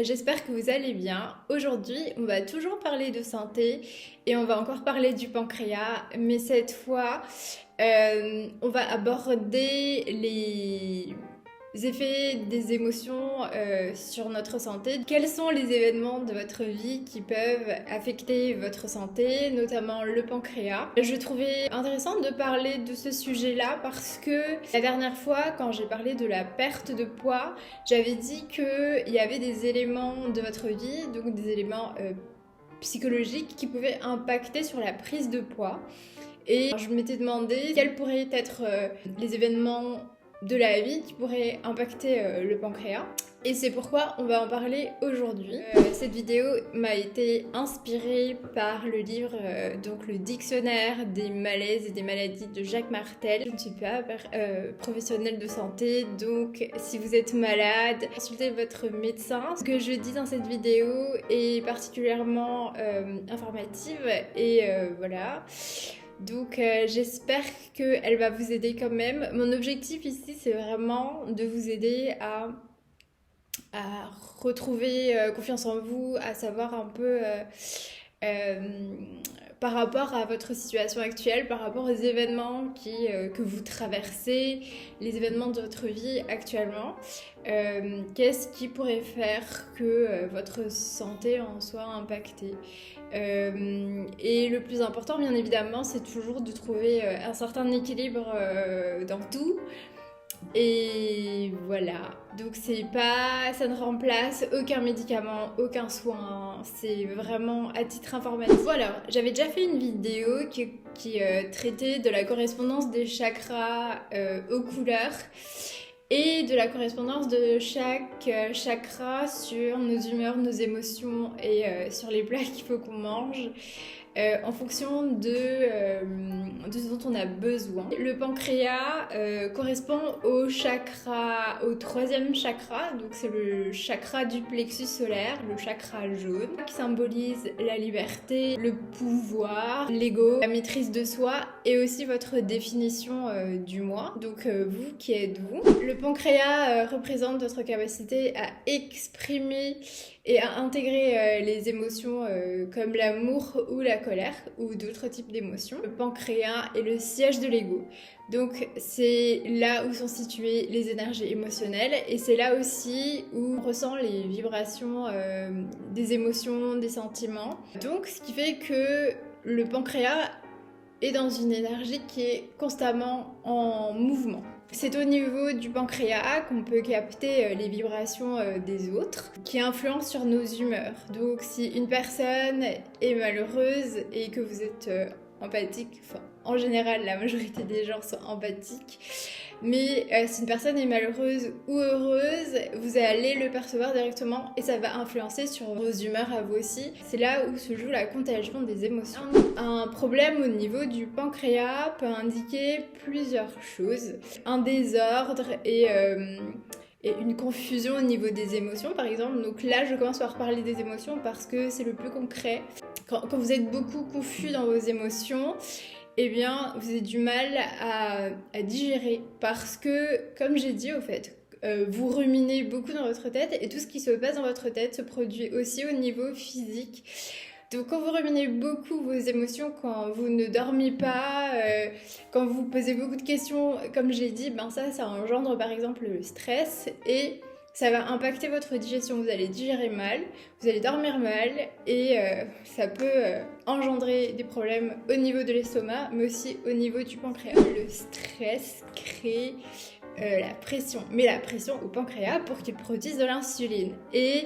j'espère que vous allez bien. Aujourd'hui, on va toujours parler de santé et on va encore parler du pancréas, mais cette fois, on va aborder les effets des émotions sur notre santé. Quels sont les événements de votre vie qui peuvent affecter votre santé, notamment le pancréas? Je trouvais intéressant de parler de ce sujet-là parce que la dernière fois, quand j'ai parlé de la perte de poids, j'avais dit qu'il y avait des éléments de votre vie, donc des éléments psychologiques qui pouvaient impacter sur la prise de poids. Et je m'étais demandé quels pourraient être les événements de la vie qui pourraient impacter le pancréas. Et c'est pourquoi on va en parler aujourd'hui. Cette vidéo m'a été inspirée par le livre, donc le dictionnaire des malaises et des maladies de Jacques Martel. Je ne suis pas professionnelle de santé, donc si vous êtes malade, consultez votre médecin. Ce que je dis dans cette vidéo est particulièrement informative et voilà. Donc j'espère qu'elle va vous aider quand même. Mon objectif ici, c'est vraiment de vous aider à retrouver confiance en vous, à savoir un peu par rapport à votre situation actuelle, par rapport aux événements que vous traversez, les événements de votre vie actuellement. Qu'est-ce qui pourrait faire que votre santé en soit impactée? Et le plus important, bien évidemment, c'est toujours de trouver un certain équilibre dans tout. Et voilà, donc ça ne remplace aucun médicament, aucun soin, c'est vraiment à titre informatif. Voilà, j'avais déjà fait une vidéo qui traitait de la correspondance des chakras aux couleurs et de la correspondance de chaque chakra sur nos humeurs, nos émotions et sur les plats qu'il faut qu'on mange. En fonction de ce dont on a besoin. Le pancréas correspond au chakra, au troisième chakra, donc c'est le chakra du plexus solaire, le chakra jaune, qui symbolise la liberté, le pouvoir, l'ego, la maîtrise de soi et aussi votre définition du moi. Donc vous, qui êtes-vous? Le pancréas représente votre capacité à exprimer et à intégrer les émotions comme l'amour ou la colère ou d'autres types d'émotions. Le pancréas est le siège de l'ego. Donc c'est là où sont situées les énergies émotionnelles et c'est là aussi où on ressent les vibrations des émotions, des sentiments. Donc ce qui fait que le pancréas est dans une énergie qui est constamment en mouvement. C'est au niveau du pancréas qu'on peut capter les vibrations des autres qui influencent sur nos humeurs. Donc si une personne est malheureuse et que vous êtes empathique, enfin en général la majorité des gens sont empathiques, mais si une personne est malheureuse ou heureuse, vous allez le percevoir directement et ça va influencer sur vos humeurs à vous aussi. C'est là où se joue la contagion des émotions. Un problème au niveau du pancréas peut indiquer plusieurs choses. Un désordre et une confusion au niveau des émotions par exemple. Donc là je commence par parler des émotions parce que c'est le plus concret. Quand vous êtes beaucoup confus dans vos émotions, eh bien, vous avez du mal à digérer parce que, comme j'ai dit au fait, vous ruminez beaucoup dans votre tête et tout ce qui se passe dans votre tête se produit aussi au niveau physique. Donc quand vous ruminez beaucoup vos émotions, quand vous ne dormez pas, quand vous posez beaucoup de questions, comme j'ai dit, ben ça engendre par exemple le stress et ça va impacter votre digestion, vous allez digérer mal, vous allez dormir mal et ça peut engendrer des problèmes au niveau de l'estomac mais aussi au niveau du pancréas. Le stress crée la pression, met la pression au pancréas pour qu'il produise de l'insuline. Et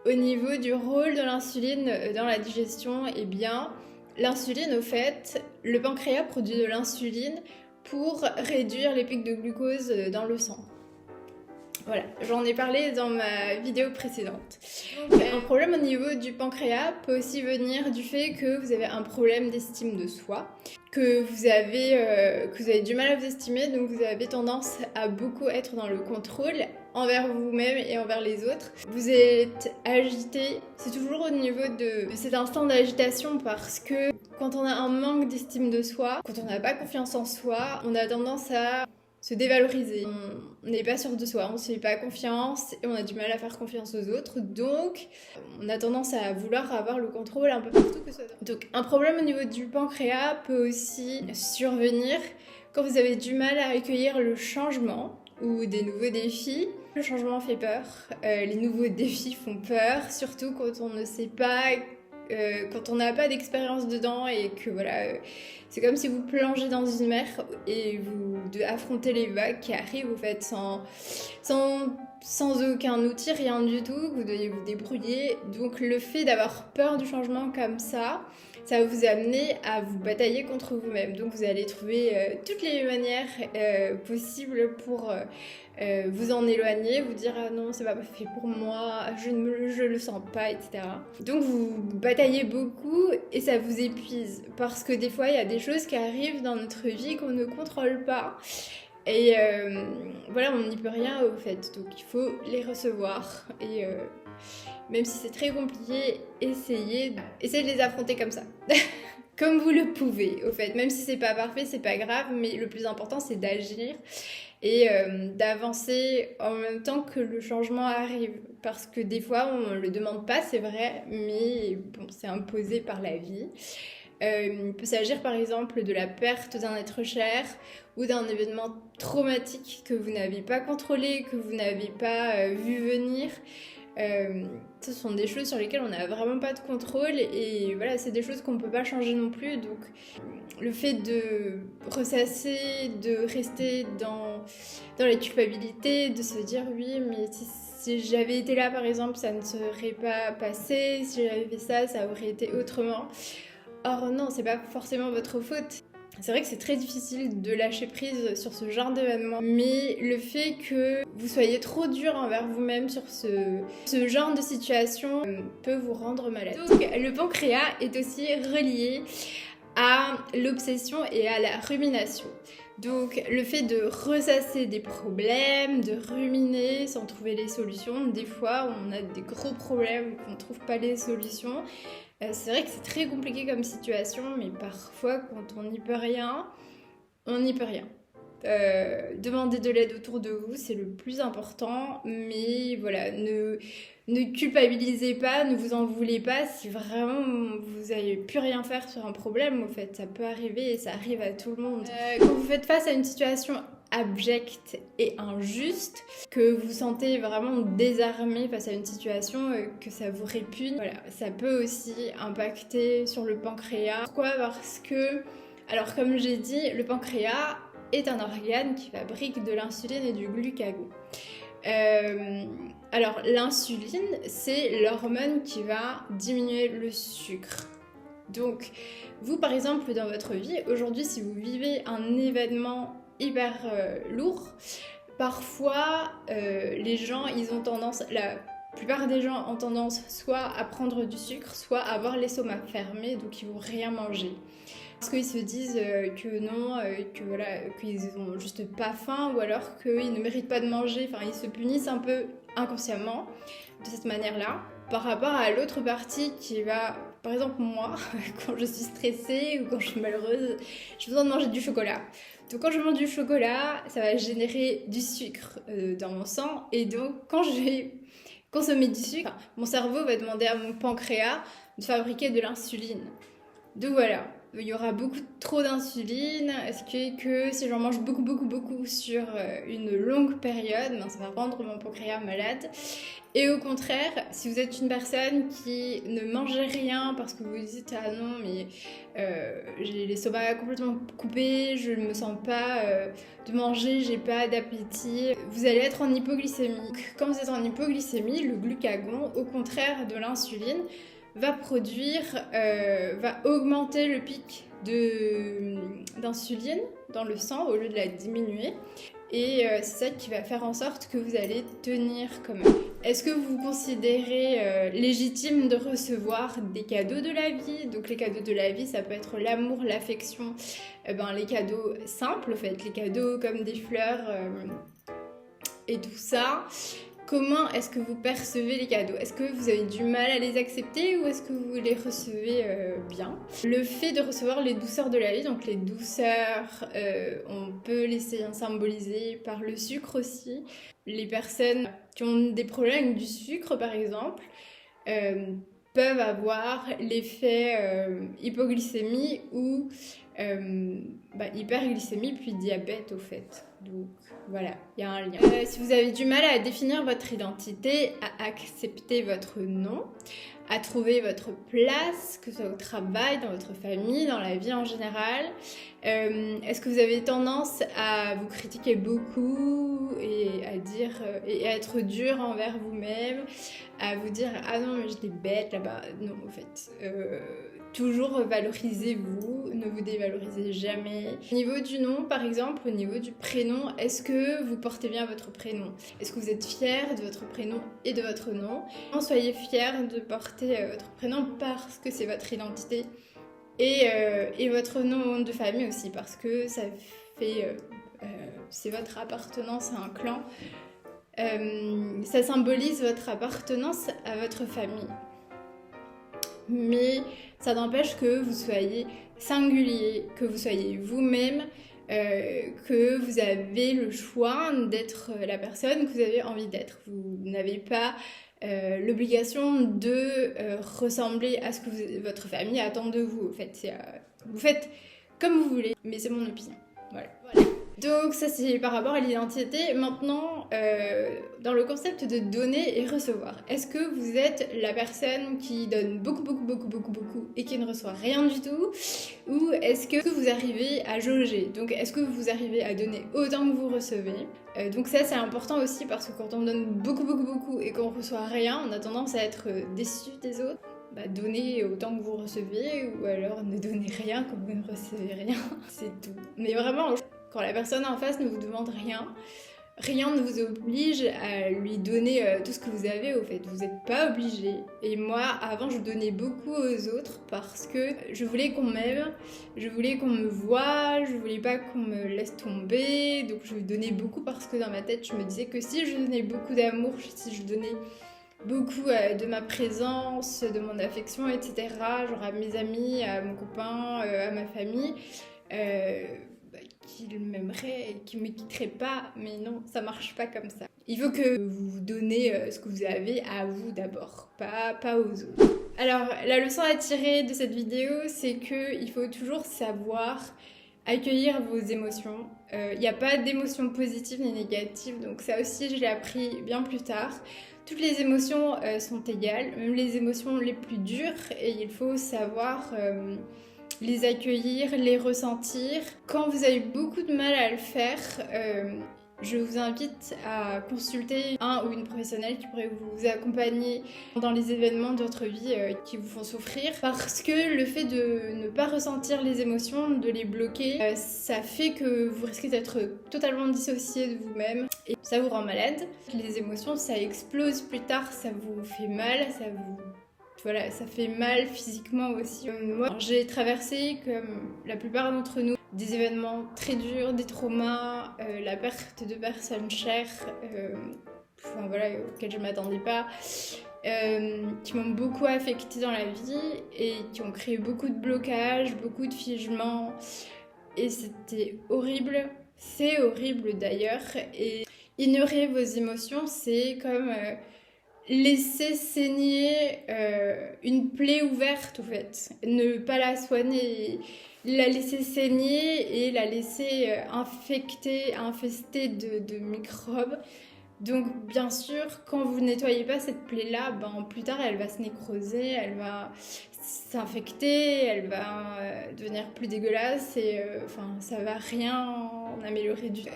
au niveau du rôle de l'insuline dans la digestion, eh bien l'insuline au fait, le pancréas produit de l'insuline pour réduire les pics de glucose dans le sang. Voilà, j'en ai parlé dans ma vidéo précédente. Un problème au niveau du pancréas peut aussi venir du fait que vous avez un problème d'estime de soi, que vous avez du mal à vous estimer, donc vous avez tendance à beaucoup être dans le contrôle envers vous-même et envers les autres. Vous êtes agité, c'est toujours au niveau de cet instant d'agitation parce que quand on a un manque d'estime de soi, quand on n'a pas confiance en soi, on a tendance à se dévaloriser. On n'est pas sûr de soi, on ne se fait pas confiance et on a du mal à faire confiance aux autres. Donc, on a tendance à vouloir avoir le contrôle un peu partout que ce soit. Donc, un problème au niveau du pancréas peut aussi survenir quand vous avez du mal à accueillir le changement ou des nouveaux défis. Le changement fait peur, les nouveaux défis font peur, surtout quand on ne sait pas, quand on n'a pas d'expérience dedans et que voilà, c'est comme si vous plongez dans une mer et vous devez affronter les vagues qui arrivent au fait sans aucun outil, rien du tout, vous devez vous débrouiller. Donc le fait d'avoir peur du changement comme ça va vous amener à vous batailler contre vous-même. Donc vous allez trouver toutes les manières possibles pour vous en éloigner, vous dire ah non c'est pas fait pour moi, je le sens pas, etc. Donc vous bataillez beaucoup et ça vous épuise parce que des fois il y a des choses qui arrivent dans notre vie qu'on ne contrôle pas. Et voilà, on n'y peut rien au fait, donc il faut les recevoir et même si c'est très compliqué, essayez de les affronter comme ça. Comme vous le pouvez, au fait. Même si c'est pas parfait, c'est pas grave, mais le plus important c'est d'agir et d'avancer en même temps que le changement arrive. Parce que des fois, on le demande pas, c'est vrai, mais bon, c'est imposé par la vie. Il peut s'agir par exemple de la perte d'un être cher ou d'un événement traumatique que vous n'avez pas contrôlé, que vous n'avez pas vu venir. Ce sont des choses sur lesquelles on n'a vraiment pas de contrôle et voilà, c'est des choses qu'on ne peut pas changer non plus. Donc le fait de ressasser, de rester dans la culpabilité, de se dire oui mais si j'avais été là par exemple ça ne serait pas passé, si j'avais fait ça, ça aurait été autrement. Or non, c'est pas forcément votre faute. C'est vrai que c'est très difficile de lâcher prise sur ce genre d'événement, mais le fait que vous soyez trop dur envers vous-même sur ce genre de situation peut vous rendre malade. Donc le pancréas est aussi relié à l'obsession et à la rumination. Donc le fait de ressasser des problèmes, de ruminer sans trouver les solutions, des fois on a des gros problèmes qu'on ne trouve pas les solutions. C'est vrai que c'est très compliqué comme situation, mais parfois quand on n'y peut rien, on n'y peut rien. Demandez de l'aide autour de vous, c'est le plus important, mais voilà, ne culpabilisez pas, ne vous en voulez pas si vraiment vous n'avez plus rien faire sur un problème, au fait, ça peut arriver et ça arrive à tout le monde. Quand vous faites face à une situation abjecte et injuste, que vous sentez vraiment désarmé face à une situation, que ça vous répugne, voilà, ça peut aussi impacter sur le pancréas. Pourquoi ? Parce que, alors comme j'ai dit, le pancréas est un organe qui fabrique de l'insuline et du glucagon. Alors l'insuline, c'est l'hormone qui va diminuer le sucre. Donc vous par exemple dans votre vie, aujourd'hui si vous vivez un événement hyper lourd, parfois les gens, la plupart des gens ont tendance soit à prendre du sucre, soit à avoir l'estomac fermé, donc ils vont rien manger. Parce qu'ils se disent que non, que voilà, qu'ils ont juste pas faim ou alors qu'ils ne méritent pas de manger. Enfin, ils se punissent un peu inconsciemment de cette manière-là. Par rapport à l'autre partie qui va, par exemple moi, quand je suis stressée ou quand je suis malheureuse, j'ai besoin de manger du chocolat. Donc quand je mange du chocolat, ça va générer du sucre dans mon sang. Et donc quand je vais consommer du sucre, mon cerveau va demander à mon pancréas de fabriquer de l'insuline. Donc voilà. Il y aura beaucoup trop d'insuline, ce qui est que si j'en mange beaucoup sur une longue période, ça va rendre mon pancréas malade. Et au contraire, si vous êtes une personne qui ne mange rien parce que vous dites ah non mais j'ai l'estomac complètement coupé, je ne me sens pas de manger, j'ai pas d'appétit, vous allez être en hypoglycémie. Quand vous êtes en hypoglycémie, le glucagon, au contraire de l'insuline, va augmenter le pic d'insuline dans le sang au lieu de la diminuer. Et c'est ça qui va faire en sorte que vous allez tenir quand même. Est-ce que vous vous considérez légitime de recevoir des cadeaux de la vie ? Donc les cadeaux de la vie, ça peut être l'amour, l'affection, les cadeaux simples en fait, les cadeaux comme des fleurs et tout ça. Comment est-ce que vous percevez les cadeaux? Est-ce que vous avez du mal à les accepter ou est-ce que vous les recevez bien? Le fait de recevoir les douceurs de la vie, donc les douceurs, on peut les symboliser par le sucre aussi. Les personnes qui ont des problèmes avec du sucre par exemple, peuvent avoir l'effet hypoglycémie ou hyperglycémie puis diabète au fait. Donc voilà, il y a un lien. Si vous avez du mal à définir votre identité, à accepter votre nom, à trouver votre place, que ce soit au travail, dans votre famille, dans la vie en général, est-ce que vous avez tendance à vous critiquer beaucoup et à dire et à être dur envers vous-même, à vous dire ah non mais j'étais bête là-bas? Non en fait. Toujours valorisez-vous, ne vous dévalorisez jamais. Au niveau du nom, par exemple, au niveau du prénom, est-ce que vous portez bien votre prénom? Est-ce que vous êtes fier de votre prénom et de votre nom? Soyez fiers de porter votre prénom parce que c'est votre identité et votre nom de famille aussi parce que ça fait... c'est votre appartenance à un clan. Ça symbolise votre appartenance à votre famille. Mais ça n'empêche que vous soyez singulier, que vous soyez vous-même, que vous avez le choix d'être la personne que vous avez envie d'être. Vous n'avez pas l'obligation de ressembler à ce que votre famille attend de vous. En fait, vous faites comme vous voulez, mais c'est mon opinion. Voilà. Donc ça c'est par rapport à l'identité. Maintenant, dans le concept de donner et recevoir, est-ce que vous êtes la personne qui donne beaucoup et qui ne reçoit rien du tout? Ou est-ce que vous arrivez à jauger? Donc est-ce que vous arrivez à donner autant que vous recevez? Donc ça c'est important aussi parce que quand on donne beaucoup et qu'on reçoit rien, on a tendance à être déçu des autres. Donnez autant que vous recevez ou alors ne donnez rien quand vous ne recevez rien. C'est tout. Mais vraiment... Quand la personne en face ne vous demande rien, rien ne vous oblige à lui donner tout ce que vous avez au fait. Vous n'êtes pas obligé. Et moi, avant, je donnais beaucoup aux autres parce que je voulais qu'on m'aime, je voulais qu'on me voie, je voulais pas qu'on me laisse tomber. Donc je donnais beaucoup parce que dans ma tête, je me disais que si je donnais beaucoup d'amour, si je donnais beaucoup de ma présence, de mon affection, etc., genre à mes amis, à mon copain, à ma famille, qu'il m'aimerait et qu'il ne me quitterait pas, mais non, ça marche pas comme ça. Il faut que vous donnez ce que vous avez à vous d'abord, pas aux autres. Alors, la leçon à tirer de cette vidéo, c'est qu'il faut toujours savoir accueillir vos émotions. Il n'y a pas d'émotions positives ni négatives, donc ça aussi je l'ai appris bien plus tard. Toutes les émotions sont égales, même les émotions les plus dures, et il faut savoir... les accueillir, les ressentir. Quand vous avez beaucoup de mal à le faire, je vous invite à consulter un ou une professionnelle qui pourrait vous accompagner dans les événements de votre vie qui vous font souffrir. Parce que le fait de ne pas ressentir les émotions, de les bloquer, ça fait que vous risquez d'être totalement dissocié de vous-même et ça vous rend malade. Les émotions, ça explose plus tard, ça vous fait mal, voilà, ça fait mal physiquement aussi. Moi, j'ai traversé, comme la plupart d'entre nous, des événements très durs, des traumas, la perte de personnes chères, auxquelles je ne m'attendais pas, qui m'ont beaucoup affectée dans la vie et qui ont créé beaucoup de blocages, beaucoup de figements. Et c'était horrible. C'est horrible d'ailleurs. Et ignorer vos émotions, c'est comme... laisser saigner une plaie ouverte, en fait. Ne pas la soigner, la laisser saigner et la laisser infester de microbes. Donc, bien sûr, quand vous ne nettoyez pas cette plaie-là, plus tard, elle va se nécroser, elle va s'infecter, elle va devenir plus dégueulasse et ça va rien améliorer du tout.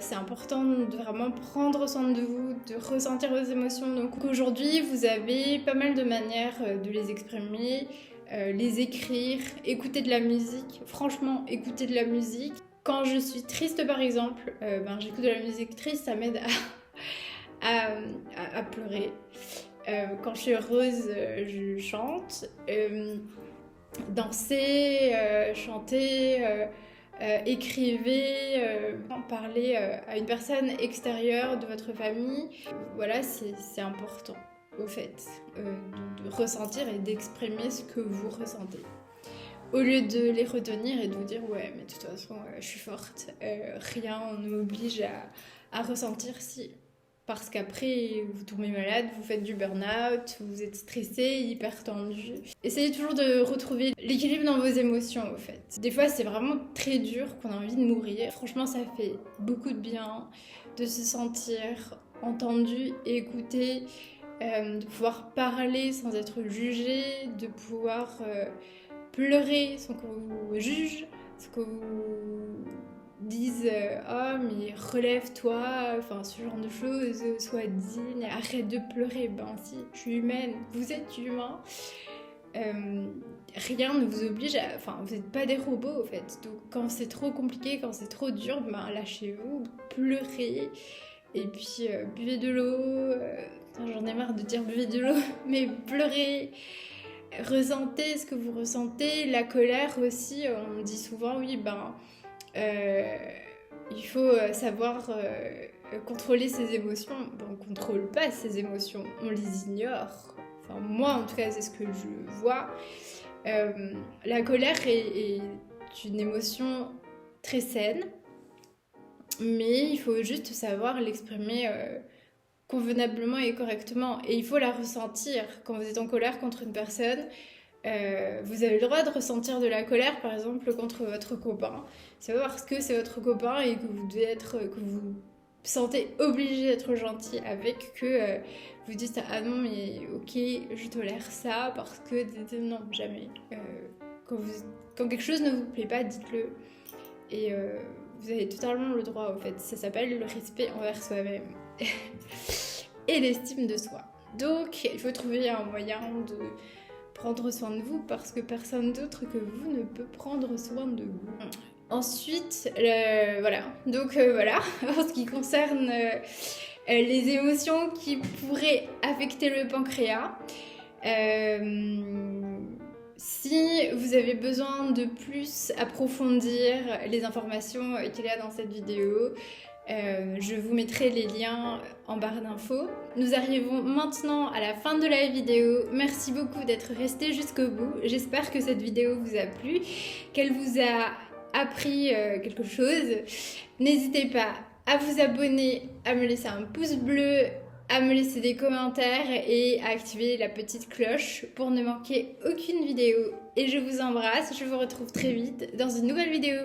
C'est important de vraiment prendre soin de vous, de ressentir vos émotions. Donc aujourd'hui, vous avez pas mal de manières de les exprimer, les écrire, écouter de la musique. Franchement, écouter de la musique. Quand je suis triste par exemple, j'écoute de la musique triste, ça m'aide à pleurer. Quand je suis heureuse, je chante. Danser, chanter, écrivez, parlez à une personne extérieure de votre famille. Voilà, c'est important au fait de ressentir et d'exprimer ce que vous ressentez. Au lieu de les retenir et de vous dire ouais mais de toute façon je suis forte, rien ne m'oblige à ressentir si. Parce qu'après vous tombez malade, vous faites du burn-out, vous êtes stressé, hyper tendu. Essayez toujours de retrouver l'équilibre dans vos émotions au fait. Des fois c'est vraiment très dur qu'on a envie de mourir. Franchement ça fait beaucoup de bien de se sentir entendu et écouté, de pouvoir parler sans être jugé, de pouvoir pleurer sans qu'on vous juge, sans qu'on vous dise oh mais relève-toi, enfin ce genre de choses, sois digne, arrête de pleurer. Ben si, je suis humaine, vous êtes humain, rien ne vous oblige à... Enfin vous n'êtes pas des robots au fait, donc quand c'est trop compliqué, quand c'est trop dur, ben lâchez-vous, pleurez et puis buvez de l'eau, j'en ai marre de dire buvez de l'eau, mais pleurez. Ressentez ce que vous ressentez, la colère aussi, on me dit souvent oui il faut savoir contrôler ses émotions. Ben, on ne contrôle pas ses émotions, on les ignore. Enfin moi en tout cas c'est ce que je vois. La colère est une émotion très saine, mais il faut juste savoir l'exprimer convenablement et correctement, et il faut la ressentir. Quand vous êtes en colère contre une personne, vous avez le droit de ressentir de la colère par exemple contre votre copain. C'est pas parce que c'est votre copain et que vous devez être, que vous sentez obligé d'être gentil avec que vous dites ah non mais ok je tolère ça parce que non jamais. Quand quelque chose ne vous plaît pas, dites-le, et vous avez totalement le droit au fait. Ça s'appelle le respect envers soi-même et l'estime de soi. Donc il faut trouver un moyen de prendre soin de vous parce que personne d'autre que vous ne peut prendre soin de vous. Ensuite, voilà. Donc voilà, en ce qui concerne les émotions qui pourraient affecter le pancréas. Si vous avez besoin de plus approfondir les informations qu'il y a dans cette vidéo, je vous mettrai les liens en barre d'infos. Nous arrivons maintenant à la fin de la vidéo. Merci beaucoup d'être resté jusqu'au bout. J'espère que cette vidéo vous a plu, qu'elle vous a appris quelque chose. N'hésitez pas à vous abonner, à me laisser un pouce bleu, à me laisser des commentaires et à activer la petite cloche pour ne manquer aucune vidéo. Et je vous embrasse, je vous retrouve très vite dans une nouvelle vidéo.